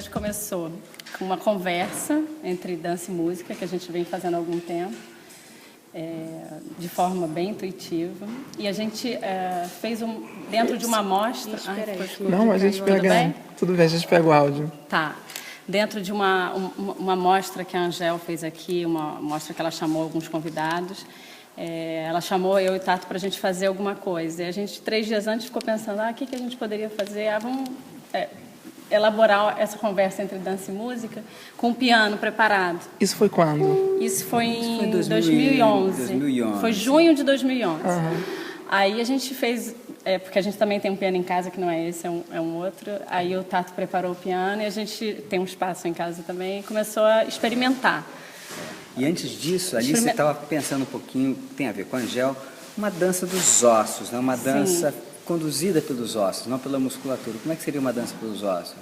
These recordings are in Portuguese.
projeto começou com uma conversa entre dança e música, que a gente vem fazendo há algum tempo, de forma bem intuitiva. E a gente fez dentro de uma amostra... Não, a gente pega... Tudo bem, a gente pega o áudio. Tá. Dentro de uma amostra que a Angel fez aqui, uma amostra que ela chamou alguns convidados, ela chamou eu e Tato para a gente fazer alguma coisa. E a gente, 3 dias antes, ficou pensando, o que a gente poderia fazer? Vamos elaborar essa conversa entre dança e música com o piano preparado. Isso foi quando? Isso foi em 2011. Foi junho de 2011. Uhum. Aí a gente fez... porque a gente também tem um piano em casa, que não é esse, é um outro. Aí o Tato preparou o piano e a gente tem um espaço em casa também e começou a experimentar. E antes disso, ali você estava pensando um pouquinho, tem a ver com a Angel, uma dança dos ossos, né? Uma dança conduzida pelos ossos, não pela musculatura. Como é que seria uma dança pelos ossos?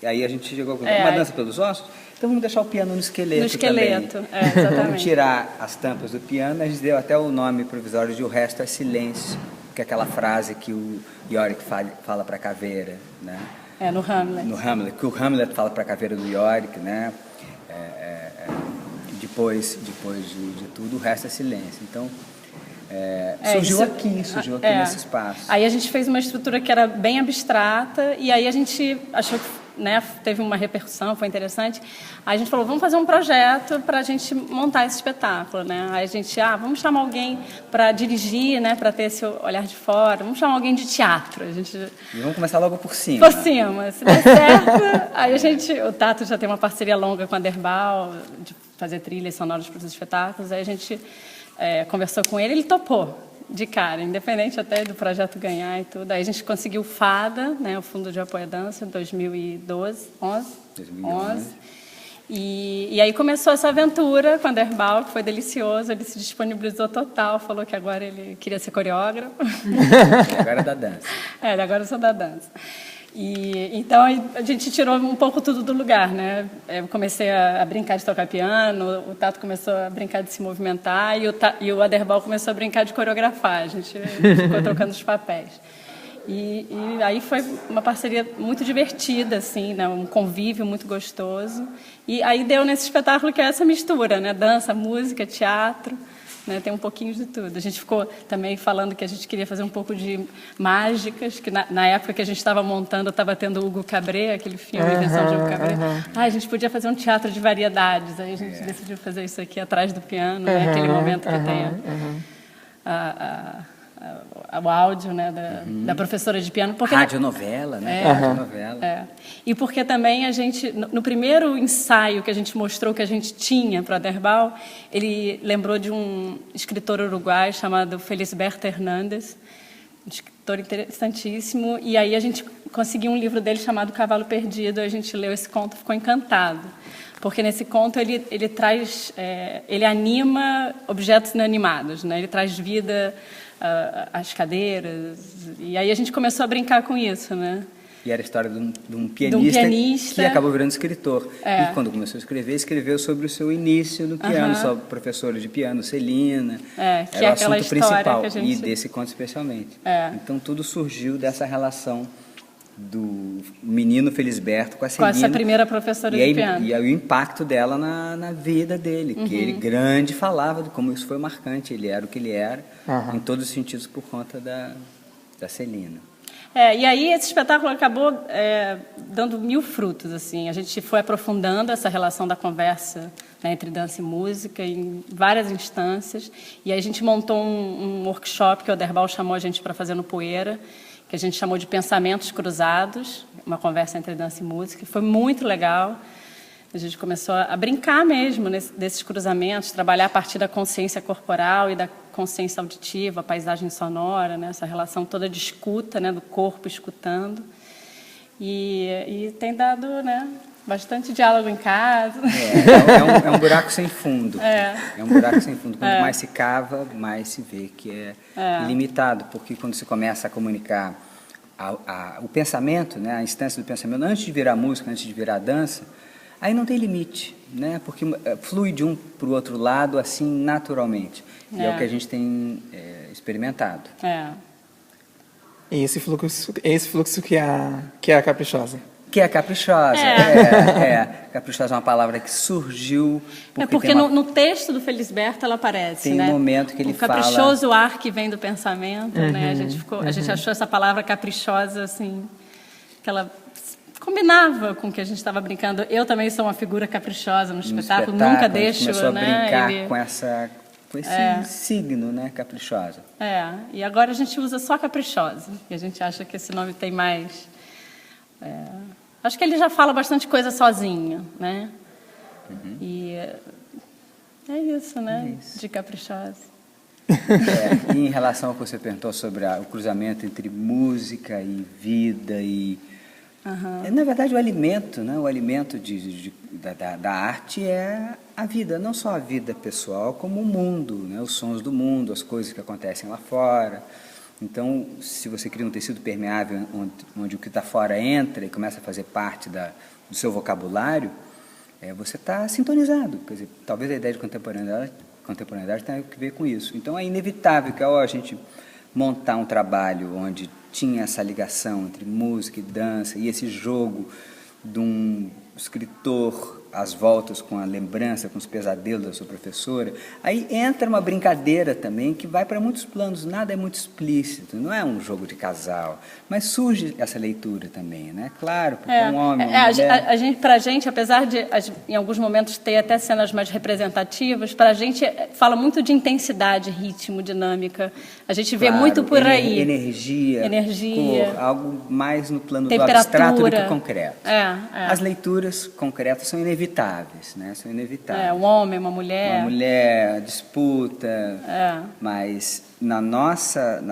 E aí a gente chegou a uma dança pelos ossos? Então vamos deixar o piano no esqueleto também. No esqueleto, exatamente. Vamos tirar as tampas do piano, a gente deu até o nome provisório de O Resto é Silêncio, que é aquela frase que o Yorick fala para a caveira, né? No Hamlet. No Hamlet, que o Hamlet fala para a caveira do Yorick, né? Depois de tudo, o resto é silêncio. Então, surgiu aqui nesse espaço. Aí a gente fez uma estrutura que era bem abstrata e aí a gente achou que teve uma repercussão, foi interessante. Aí a gente falou, vamos fazer um projeto para a gente montar esse espetáculo, né? Aí a gente, vamos chamar alguém para dirigir, né? Para ter esse olhar de fora. Vamos chamar alguém de teatro. E vamos começar logo por cima. Por cima, se der certo. Aí o Tato já tem uma parceria longa com a Derbal, de fazer trilhas sonoras para os espetáculos. Aí a gente conversou com ele topou. De cara, independente até do projeto ganhar e tudo. Aí a gente conseguiu o FADA, né, o Fundo de Apoio à Dança, em 2011. E aí começou essa aventura com a Derbal, que foi delicioso. Ele se disponibilizou total, falou que agora ele queria ser coreógrafo. Agora é da dança. Agora eu sou da dança. Então a gente tirou um pouco tudo do lugar, né? Eu comecei a brincar de tocar piano, o Tato começou a brincar de se movimentar e o Aderbal começou a brincar de coreografar. A gente ficou trocando os papéis. E aí foi uma parceria muito divertida, assim, né? Um convívio muito gostoso. E aí deu nesse espetáculo que é essa mistura, né? Dança, música, teatro. Né, tem um pouquinho de tudo. A gente ficou também falando que a gente queria fazer um pouco de mágicas, que na época que a gente estava montando, estava tendo Hugo Cabret, aquele filme, Invenção de Hugo Cabret. A gente podia fazer um teatro de variedades. Aí a gente decidiu fazer isso aqui atrás do piano, né, aquele momento que tem o áudio, né, da professora de piano. Radionovela, né? Radionovela. E porque também a gente, no primeiro ensaio que a gente mostrou que a gente tinha para a Derbal, ele lembrou de um escritor uruguaio chamado Felisberto Hernández, um escritor interessantíssimo, e aí a gente conseguiu um livro dele chamado Cavalo Perdido, a gente leu esse conto e ficou encantado. Porque nesse conto ele traz, ele anima objetos inanimados, né? Ele traz vida às cadeiras, e aí a gente começou a brincar com isso, né? E era a história de um pianista que acabou virando escritor. E quando começou a escrever, escreveu sobre o seu início no piano, sua professora de piano, Celina. Que era o assunto principal, que a gente... e desse conto especialmente. Então tudo surgiu dessa relação do menino Felisberto com a Celina. Com essa primeira professora de piano. E aí o impacto dela na vida dele, que ele grande falava de como isso foi marcante, ele era o que ele era, em todos os sentidos por conta da Celina. E aí esse espetáculo acabou dando 1000 frutos, assim. A gente foi aprofundando essa relação da conversa, né, entre dança e música em várias instâncias, e aí a gente montou um workshop que o Aderbal chamou a gente para fazer no Poeira, que a gente chamou de Pensamentos Cruzados, uma conversa entre dança e música, foi muito legal. A gente começou a brincar mesmo desses cruzamentos, trabalhar a partir da consciência corporal e da consciência auditiva, a paisagem sonora, né? Essa relação toda de escuta, né? Do corpo escutando. E tem dado, né? Bastante diálogo em casa. É um buraco sem fundo. É um buraco sem fundo. Quanto mais se cava, mais se vê que é ilimitado, porque quando se começa a comunicar o pensamento, né? A instância do pensamento, antes de virar música, antes de virar dança, aí não tem limite, né? Porque flui de um para o outro lado assim naturalmente. E é o que a gente tem experimentado. E esse fluxo que é a Caprichosa. Que é caprichosa. Caprichosa é uma palavra que surgiu... Porque no texto do Felisberto ela aparece, tem né? Um momento que ele fala... O caprichoso ar que vem do pensamento, né? A gente achou essa palavra caprichosa, assim, que ela combinava com o que a gente estava brincando. Eu também sou uma figura caprichosa no espetáculo, nunca deixo... começou a brincar com esse signo, né? Caprichosa. E agora a gente usa só caprichosa, e a gente acha que esse nome tem mais... acho que ele já fala bastante coisa sozinho, né? E é isso, né? De caprichosa. E em relação ao que você perguntou sobre o cruzamento entre música e vida e... Na verdade, o alimento, né? O alimento da arte é a vida, não só a vida pessoal, como o mundo, né? Os sons do mundo, as coisas que acontecem lá fora. Então, se você cria um tecido permeável onde o que está fora entra e começa a fazer parte do seu vocabulário, você está sintonizado. Quer dizer, talvez a ideia de contemporaneidade tenha a ver com isso. Então, é inevitável que, ao a gente montar um trabalho onde tinha essa ligação entre música e dança e esse jogo de um escritor às voltas com a lembrança, com os pesadelos da sua professora, aí entra uma brincadeira também que vai para muitos planos, nada é muito explícito, não é um jogo de casal, mas surge essa leitura também, né? Claro, porque um homem, uma mulher... Pra gente, apesar de em alguns momentos ter até cenas mais representativas, pra gente fala muito de intensidade, ritmo, dinâmica, a gente vê muito por aí. Energia, cor, algo mais no plano do abstrato do que concreto. As leituras concretas são inevitáveis, né? São inevitáveis. Um homem, uma mulher. Uma mulher, disputa. Mas na nossa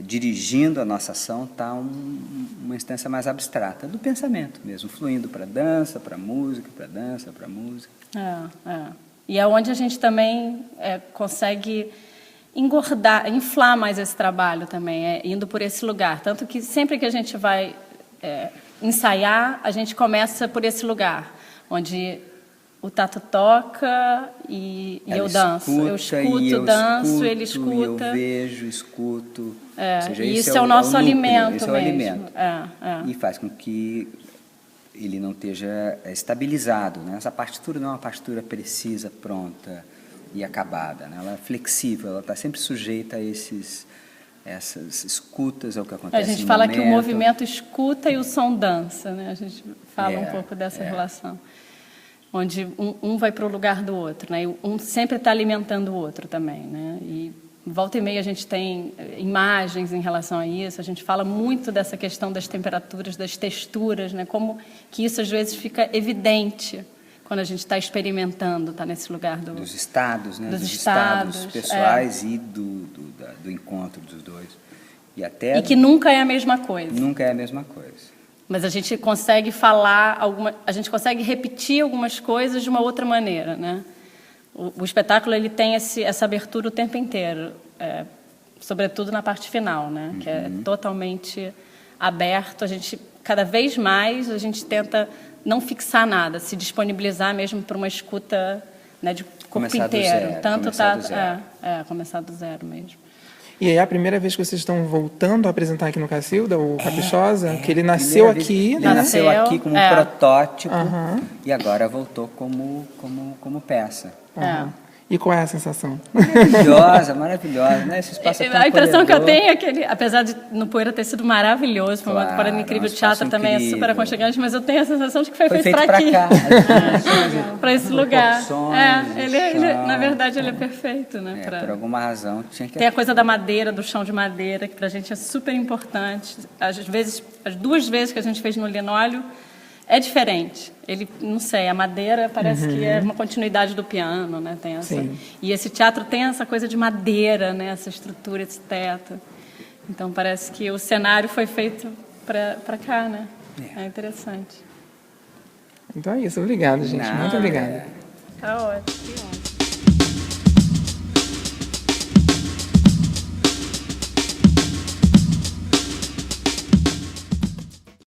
dirigindo a nossa ação está uma instância mais abstrata do pensamento mesmo, fluindo para dança, para música, para dança, para música. E é onde a gente também consegue inflar mais esse trabalho também, indo por esse lugar. Tanto que sempre que a gente vai ensaiar, a gente começa por esse lugar, onde o Tato toca e eu danço. Eu escuto, danço, ele escuta. Eu vejo, escuto. Ou seja, isso é o nosso alimento mesmo. alimento. E faz com que ele não esteja estabilizado, né? Essa partitura não é uma partitura precisa, pronta e acabada, né? Ela é flexível, ela está sempre sujeita a essas escutas, ao que acontece no momento. A gente fala que o movimento escuta e o som dança, né? A gente fala um pouco dessa relação, onde um vai para o lugar do outro, né? E um sempre está alimentando o outro também, né? E volta e meia a gente tem imagens em relação a isso, a gente fala muito dessa questão das temperaturas, das texturas, né? Como que isso às vezes fica evidente quando a gente está experimentando, está nesse lugar dos estados, né? Dos estados pessoais e do encontro dos dois. E que nunca é a mesma coisa. Nunca é a mesma coisa. Mas a gente consegue a gente consegue repetir algumas coisas de uma outra maneira, né? O espetáculo ele tem essa abertura o tempo inteiro, sobretudo na parte final, né? Que é totalmente aberto. Cada vez mais a gente tenta não fixar nada, se disponibilizar mesmo para uma escuta, né, de corpo começar inteiro. Começar do zero. Começar do zero mesmo. E aí é a primeira vez que vocês estão voltando a apresentar aqui no Cacilda, o Caprichosa, que ele nasceu aqui, né? Ele nasceu aqui como um protótipo e agora voltou como peça. E qual é a sensação? Maravilhosa, né? Esse espaço é tão a impressão acolhedor. que eu tenho é que, apesar de no Poeira ter sido maravilhoso, foi uma temporada incrível, o teatro também é super aconchegante, mas eu tenho a sensação de que foi feito para aqui. Para esse lugar. Na verdade, ele é perfeito, né? Por alguma razão tinha que... Tem a coisa da madeira, do chão de madeira, que para a gente é super importante. Às vezes, as 2 vezes que a gente fez no linóleo, é diferente. Ele, não sei, a madeira parece que é uma continuidade do piano, né? Tem essa. Sim. E esse teatro tem essa coisa de madeira, né? Essa estrutura, esse teto. Então parece que o cenário foi feito para cá, né? É interessante. Então é isso. Obrigado, gente. Muito obrigado. Tá ótimo.